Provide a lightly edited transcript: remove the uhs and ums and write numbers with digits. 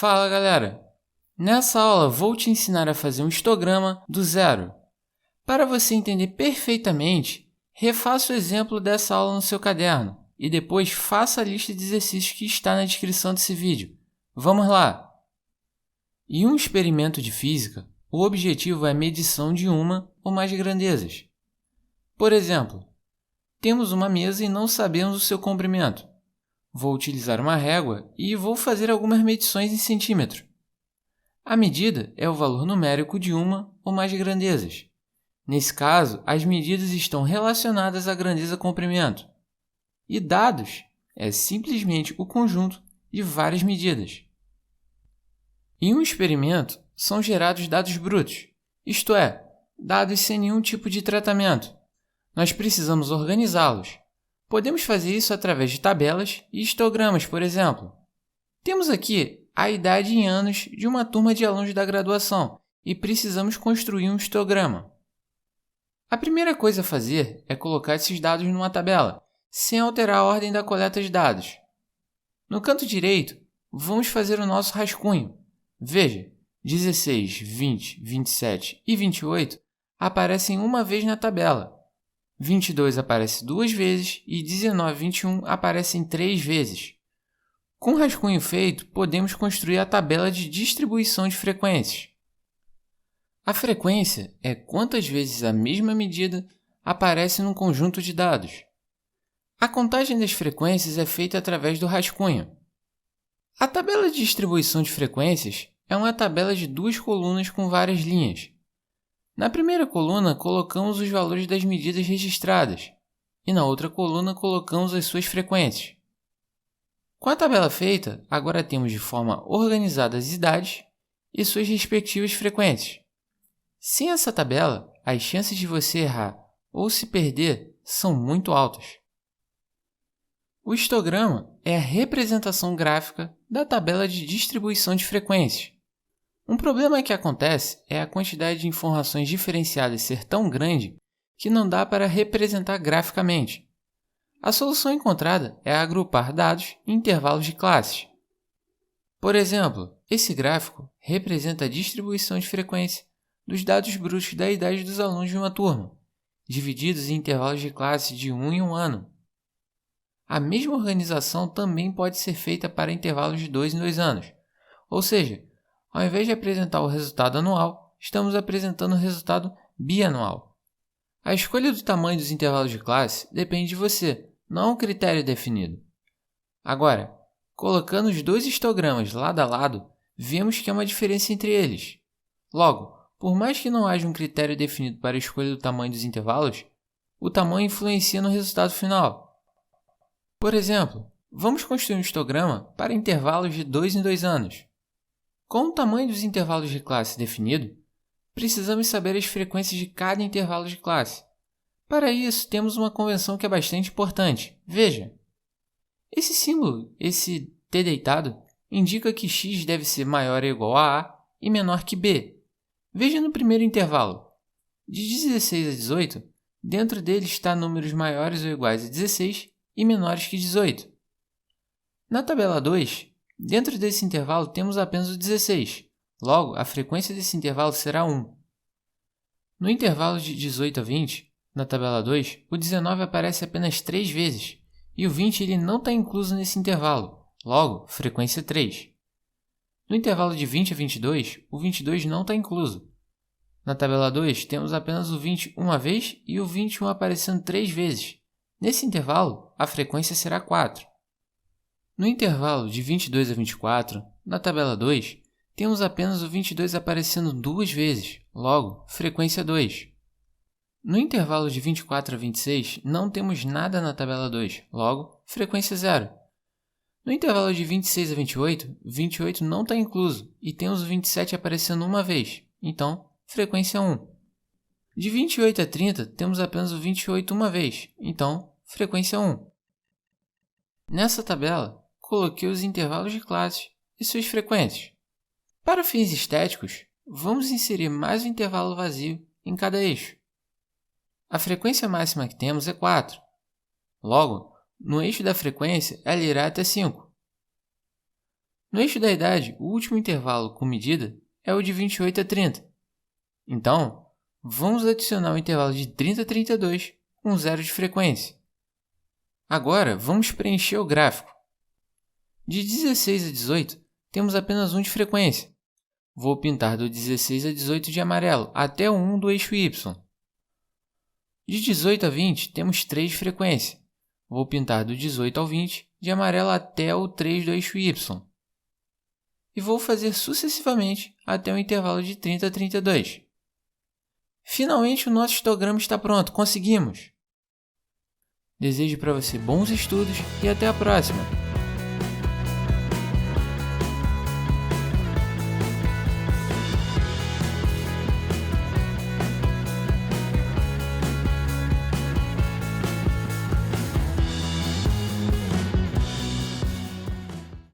Fala galera! Nessa aula vou te ensinar a fazer um histograma do zero. Para você entender perfeitamente, refaça o exemplo dessa aula no seu caderno e depois faça a lista de exercícios que está na descrição desse vídeo. Vamos lá! Em um experimento de física, o objetivo é a medição de uma ou mais grandezas. Por exemplo, temos uma mesa e não sabemos o seu comprimento. Vou utilizar uma régua e vou fazer algumas medições em centímetro. A medida é o valor numérico de uma ou mais grandezas. Nesse caso, as medidas estão relacionadas à grandeza-comprimento. E dados é simplesmente o conjunto de várias medidas. Em um experimento, são gerados dados brutos, isto é, dados sem nenhum tipo de tratamento. Nós precisamos organizá-los. Podemos fazer isso através de tabelas e histogramas, por exemplo. Temos aqui a idade em anos de uma turma de alunos da graduação e precisamos construir um histograma. A primeira coisa a fazer é colocar esses dados numa tabela, sem alterar a ordem da coleta de dados. No canto direito, vamos fazer o nosso rascunho. Veja, 16, 20, 27 e 28 aparecem uma vez na tabela. 22 aparece duas vezes e 19 e 21 aparecem três vezes. Com o rascunho feito, podemos construir a tabela de distribuição de frequências. A frequência é quantas vezes a mesma medida aparece num conjunto de dados. A contagem das frequências é feita através do rascunho. A tabela de distribuição de frequências é uma tabela de duas colunas com várias linhas. Na primeira coluna, colocamos os valores das medidas registradas e na outra coluna colocamos as suas frequências. Com a tabela feita, agora temos de forma organizada as idades e suas respectivas frequências. Sem essa tabela, as chances de você errar ou se perder são muito altas. O histograma é a representação gráfica da tabela de distribuição de frequências. Um problema que acontece é a quantidade de informações diferenciadas ser tão grande que não dá para representar graficamente. A solução encontrada é agrupar dados em intervalos de classes. Por exemplo, esse gráfico representa a distribuição de frequência dos dados brutos da idade dos alunos de uma turma, divididos em intervalos de classe de 1 em 1 ano. A mesma organização também pode ser feita para intervalos de 2 em 2 anos, ou seja, ao invés de apresentar o resultado anual, estamos apresentando o resultado bianual. A escolha do tamanho dos intervalos de classe depende de você, não é um critério definido. Agora, colocando os dois histogramas lado a lado, vemos que há uma diferença entre eles. Logo, por mais que não haja um critério definido para a escolha do tamanho dos intervalos, o tamanho influencia no resultado final. Por exemplo, vamos construir um histograma para intervalos de 2 em 2 anos. Com o tamanho dos intervalos de classe definido, precisamos saber as frequências de cada intervalo de classe. Para isso, temos uma convenção que é bastante importante. Veja, esse símbolo, esse t deitado, indica que x deve ser maior ou igual a e menor que b. Veja no primeiro intervalo. De 16 a 18, dentro dele está números maiores ou iguais a 16 e menores que 18. Na tabela 2, dentro desse intervalo temos apenas o 16, logo a frequência desse intervalo será 1. No intervalo de 18 a 20, na tabela 2, o 19 aparece apenas 3 vezes, e o 20 ele não está incluso nesse intervalo, logo frequência 3. No intervalo de 20 a 22, o 22 não está incluso. Na tabela 2, temos apenas o 20 uma vez e o 21 aparecendo 3 vezes. Nesse intervalo, a frequência será 4. No intervalo de 22 a 24, na tabela 2, temos apenas o 22 aparecendo 2 vezes, logo, frequência 2. No intervalo de 24 a 26, não temos nada na tabela 2, logo, frequência 0. No intervalo de 26 a 28, 28 não está incluso e temos o 27 aparecendo uma vez, então, frequência 1. De 28 a 30, temos apenas o 28 uma vez, então, frequência 1. Nessa tabela, coloquei os intervalos de classes e suas frequências. Para fins estéticos, vamos inserir mais um intervalo vazio em cada eixo. A frequência máxima que temos é 4. Logo, no eixo da frequência, ela irá até 5. No eixo da idade, o último intervalo com medida é o de 28 a 30. Então, vamos adicionar o intervalo de 30 a 32 com 0 de frequência. Agora, vamos preencher o gráfico. De 16 a 18, temos apenas 1 de frequência. Vou pintar do 16 a 18 de amarelo até o 1 do eixo Y. De 18 a 20, temos 3 de frequência. Vou pintar do 18 ao 20 de amarelo até o 3 do eixo Y. E vou fazer sucessivamente até o intervalo de 30 a 32. Finalmente o nosso histograma está pronto, conseguimos! Desejo para você bons estudos e até a próxima!